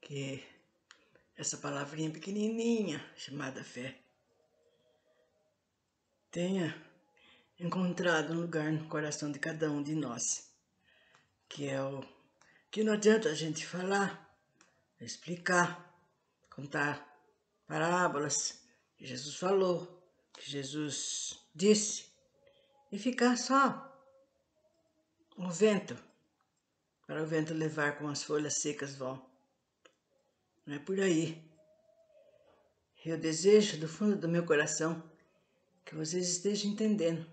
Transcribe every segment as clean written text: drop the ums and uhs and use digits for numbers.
que essa palavrinha pequenininha chamada fé tenha encontrado um lugar no coração de cada um de nós, que é o que não adianta a gente falar, explicar, contar parábolas que Jesus falou, que Jesus disse, e ficar só o vento, para o vento levar como as folhas secas vão. Não é por aí. Eu desejo do fundo do meu coração que vocês estejam entendendo,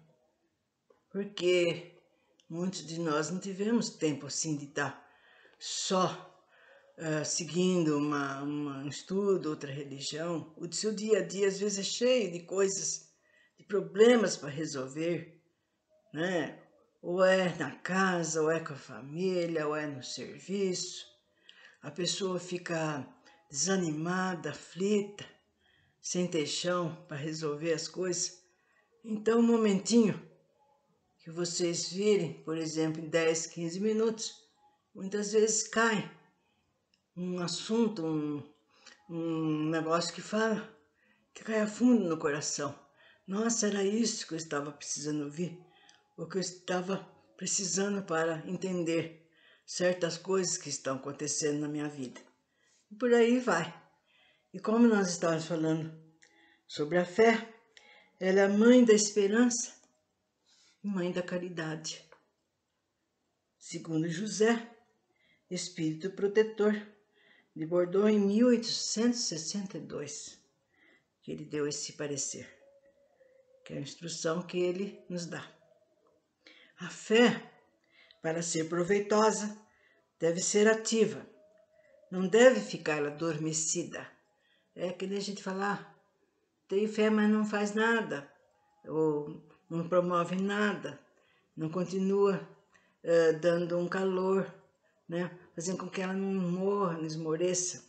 porque muitos de nós não tivemos tempo assim de estar só seguindo um estudo, outra religião. O seu dia a dia às vezes é cheio de coisas, de problemas para resolver, né? Ou é na casa, ou é com a família, ou é no serviço. A pessoa fica desanimada, aflita, sem ter chão para resolver as coisas. Então, um momentinho que vocês virem, por exemplo, em 10, 15 minutos, muitas vezes cai um assunto, um negócio que fala, que cai a fundo no coração. Nossa, era isso que eu estava precisando ouvir, o que eu estava precisando para entender certas coisas que estão acontecendo na minha vida. E por aí vai. E como nós estávamos falando sobre a fé, ela é a mãe da esperança e mãe da caridade. Segundo José, espírito protetor, de Bordeaux em 1862, que ele deu esse parecer, que é a instrução que ele nos dá. A fé, para ser proveitosa, deve ser ativa, não deve ficar adormecida. É que nem a gente falar, tem fé, mas não faz nada, ou não promove nada, não continua dando um calor, né? Fazendo com que ela não morra, não esmoreça.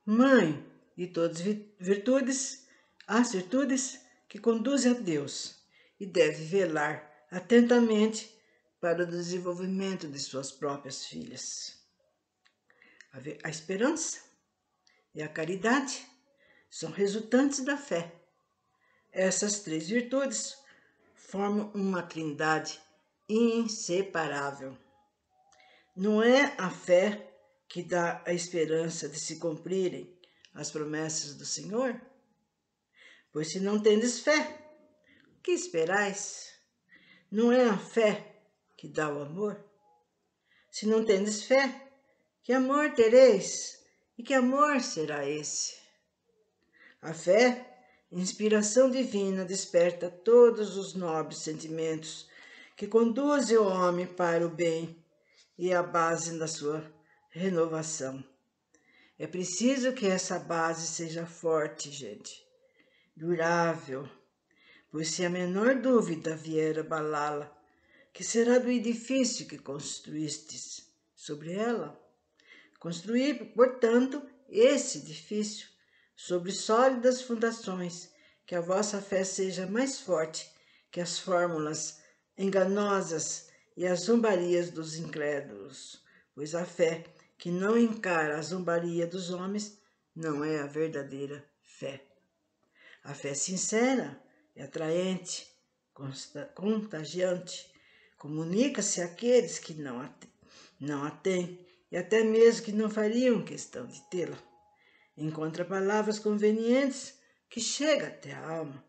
Mãe de todas virtudes, as virtudes que conduzem a Deus, e deve velar atentamente para o desenvolvimento de suas próprias filhas. A esperança e a caridade são resultantes da fé. Essas três virtudes formam uma trindade inseparável. Não é a fé que dá a esperança de se cumprirem as promessas do Senhor? Pois se não tendes fé, o que esperais? Não é a fé que dá o amor? Se não tendes fé, que amor tereis? E que amor será esse? A fé, inspiração divina, desperta todos os nobres sentimentos que conduzem o homem para o bem e a base da sua renovação. É preciso que essa base seja forte, gente, durável, pois se a menor dúvida vier abalá-la, que será do edifício que construístes sobre ela? Construir, portanto, esse edifício sobre sólidas fundações, que a vossa fé seja mais forte que as fórmulas enganosas e as zombarias dos incrédulos, pois a fé que não encara a zombaria dos homens não é a verdadeira fé. A fé sincera é atraente, contagiante, comunica-se àqueles que não a têm e até mesmo que não fariam questão de tê-la. Encontra palavras convenientes que chegam até a alma,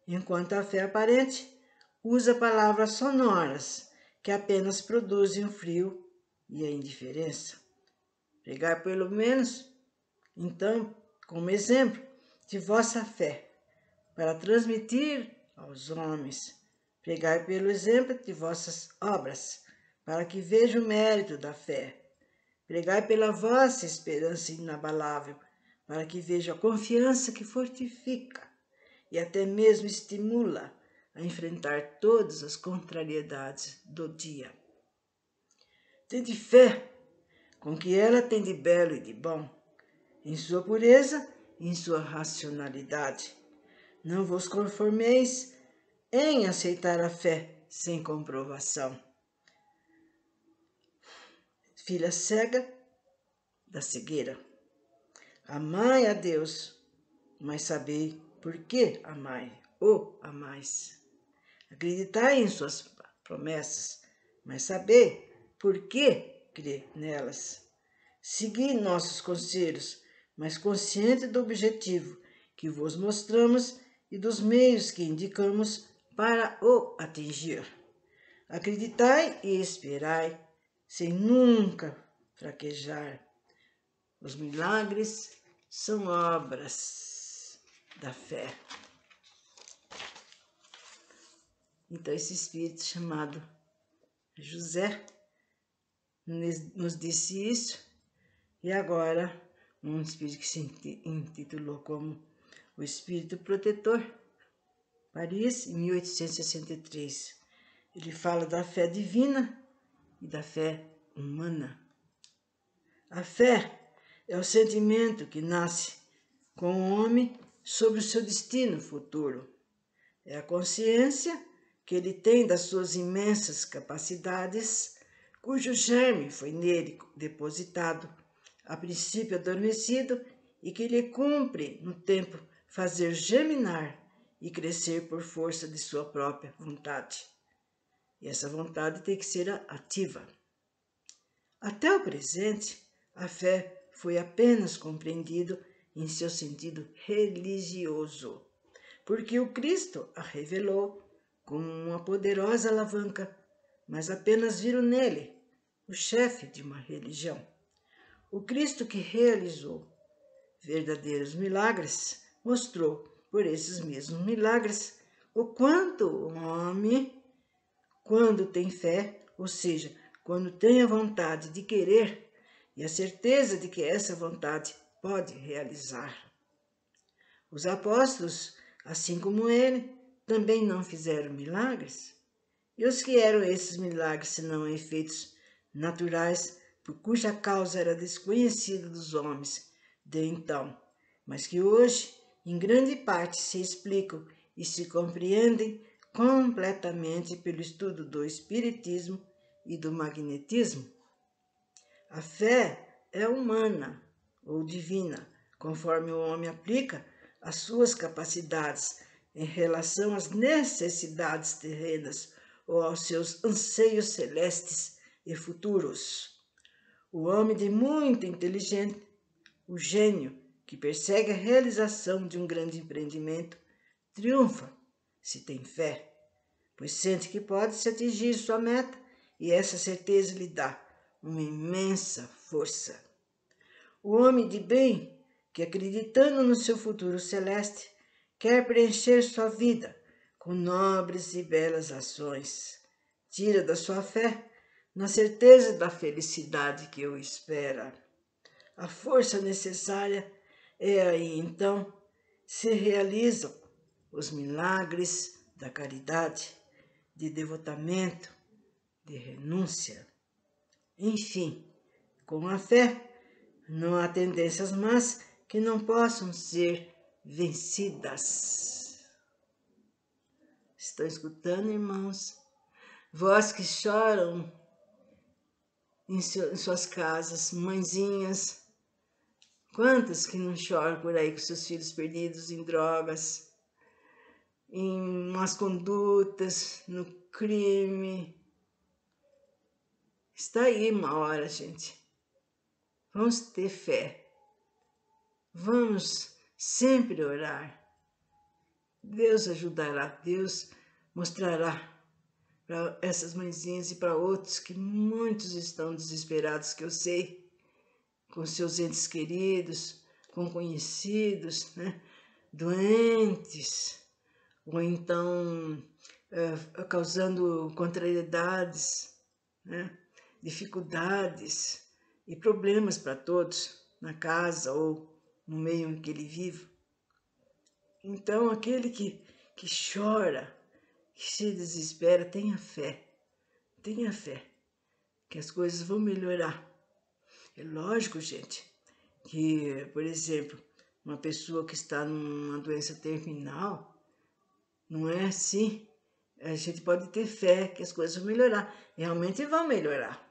enquanto a fé aparente usa palavras sonoras que apenas produzem o frio e a indiferença. Pregar pelo menos, então, como exemplo de vossa fé, para transmitir aos homens. Pregai pelo exemplo de vossas obras, para que vejam o mérito da fé. Pregai pela vossa esperança inabalável, para que vejam a confiança que fortifica e até mesmo estimula a enfrentar todas as contrariedades do dia. Tende fé com que ela tem de belo e de bom, em sua pureza e em sua racionalidade. Não vos conformeis em aceitar a fé sem comprovação. filha cega da cegueira. Amai a Deus, mas sabei por que amais. Acreditai em suas promessas, mas sabei por que crer nelas. Segui nossos conselhos, mas consciente do objetivo que vos mostramos e dos meios que indicamos para o atingir. Acreditai e esperai, sem nunca fraquejar. Os milagres são obras da fé. Então, esse espírito chamado José nos disse isso, e agora um espírito que se intitulou como o Espírito Protetor, Paris, em 1863. Ele fala da fé divina e da fé humana. A fé é o sentimento que nasce com o homem sobre o seu destino futuro. É a consciência que ele tem das suas imensas capacidades, cujo germe foi nele depositado, a princípio adormecido, e que lhe cumpre, no tempo, fazer germinar e crescer por força de sua própria vontade. E essa vontade tem que ser ativa. Até o presente, a fé foi apenas compreendido em seu sentido religioso, porque o Cristo a revelou como uma poderosa alavanca, mas apenas viram nele o chefe de uma religião. O Cristo que realizou verdadeiros milagres mostrou por esses mesmos milagres o quanto o homem, quando tem fé, ou seja, quando tem a vontade de querer e a certeza de que essa vontade pode realizar. Os apóstolos, assim como ele, também não fizeram milagres. E os que eram esses milagres, senão efeitos naturais, por cuja causa era desconhecida dos homens de então, mas que hoje, em grande parte, se explicam e se compreendem completamente pelo estudo do espiritismo e do magnetismo? A fé é humana ou divina, conforme o homem aplica as suas capacidades em relação às necessidades terrenas ou aos seus anseios celestes e futuros. O homem de muita inteligência, o gênio que persegue a realização de um grande empreendimento, triunfa se tem fé, pois sente que pode se atingir sua meta e essa certeza lhe dá uma imensa força. O homem de bem, que acreditando no seu futuro celeste, quer preencher sua vida com nobres e belas ações, tira da sua fé na certeza da felicidade que o espera. A força necessária é aí, então, se realizam os milagres da caridade, de devotamento, de renúncia. Enfim, com a fé, não há tendências más que não possam ser vencidas. Estão escutando, irmãos? Vós que choram em suas casas, mãezinhas, quantas que não choram por aí com seus filhos perdidos em drogas, em más condutas, no crime? Está aí uma hora, gente. Vamos ter fé. Vamos sempre orar. Deus ajudará, Deus mostrará para essas mãezinhas e para outros que muitos estão desesperados, que eu sei, com seus entes queridos, com conhecidos, né, doentes, ou então causando contrariedades, né, dificuldades e problemas para todos, na casa ou no meio em que ele vive. Então, aquele que chora, que se desespera, tenha fé, que as coisas vão melhorar. É lógico, gente, que, por exemplo, uma pessoa que está numa doença terminal, não é assim? A gente pode ter fé que as coisas vão melhorar, realmente vão melhorar.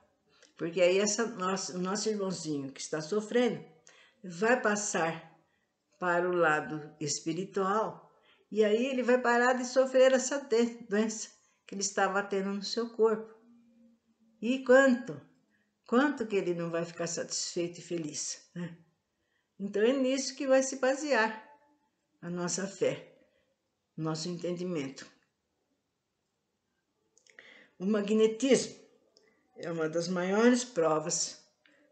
Porque aí o nosso irmãozinho que está sofrendo vai passar para o lado espiritual e aí ele vai parar de sofrer essa doença que ele estava tendo no seu corpo. E quanto que ele não vai ficar satisfeito e feliz, né? Então é nisso que vai se basear a nossa fé, nosso entendimento. O magnetismo é uma das maiores provas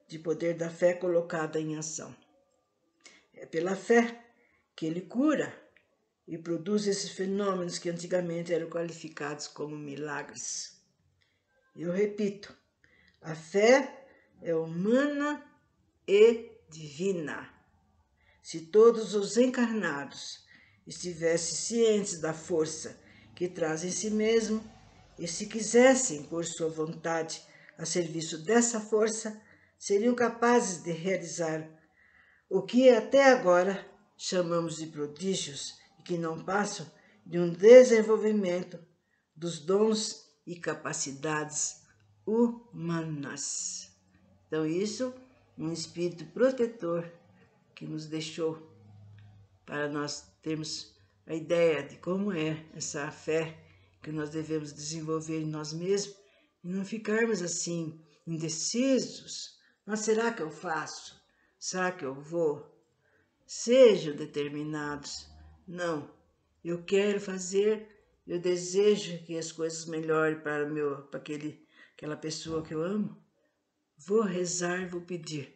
de poder da fé colocada em ação. É pela fé que ele cura e produz esses fenômenos que antigamente eram qualificados como milagres. Eu repito, a fé é humana e divina. Se todos os encarnados estivessem cientes da força que traz em si mesmo e se quisessem pôr sua vontade a serviço dessa força, seriam capazes de realizar o que até agora chamamos de prodígios e que não passam de um desenvolvimento dos dons e capacidades humanas. Então isso, um espírito protetor que nos deixou para nós termos a ideia de como é essa fé que nós devemos desenvolver em nós mesmos e não ficarmos assim indecisos. Mas será que eu faço? Será que eu vou? Sejam determinados. Não, eu quero fazer, eu desejo que as coisas melhorem para aquela pessoa que eu amo. Vou rezar, vou pedir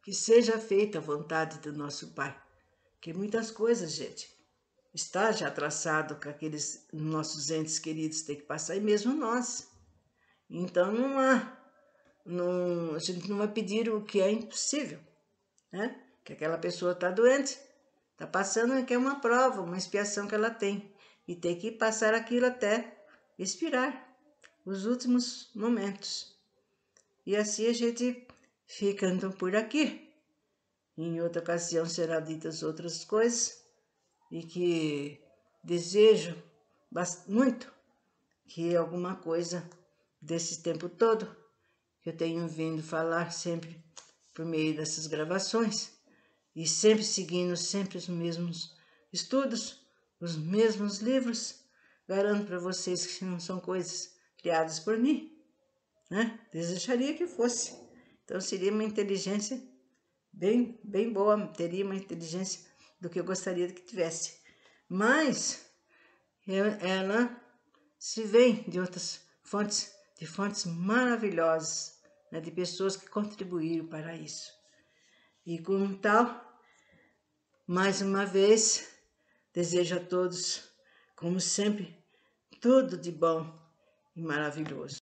que seja feita a vontade do nosso Pai. Que muitas coisas, gente, está já traçado que aqueles nossos entes queridos têm que passar, e mesmo nós. Então a gente não vai pedir o que é impossível, né? Que aquela pessoa está doente, está passando, que é uma prova, uma expiação que ela tem, e tem que passar aquilo até expirar os últimos momentos. E assim a gente fica então por aqui. Em outra ocasião serão ditas outras coisas e que desejo muito que alguma coisa desse tempo todo que eu tenho vindo falar sempre por meio dessas gravações e sempre seguindo sempre os mesmos estudos, os mesmos livros, garanto para vocês que não são coisas criadas por mim, né? Desejaria que fosse. Então seria uma inteligência bem boa, teria uma inteligência do que eu gostaria que tivesse. Mas ela se vem de outras fontes, de fontes maravilhosas, né, de pessoas que contribuíram para isso. E como tal, mais uma vez, desejo a todos, como sempre, tudo de bom e maravilhoso.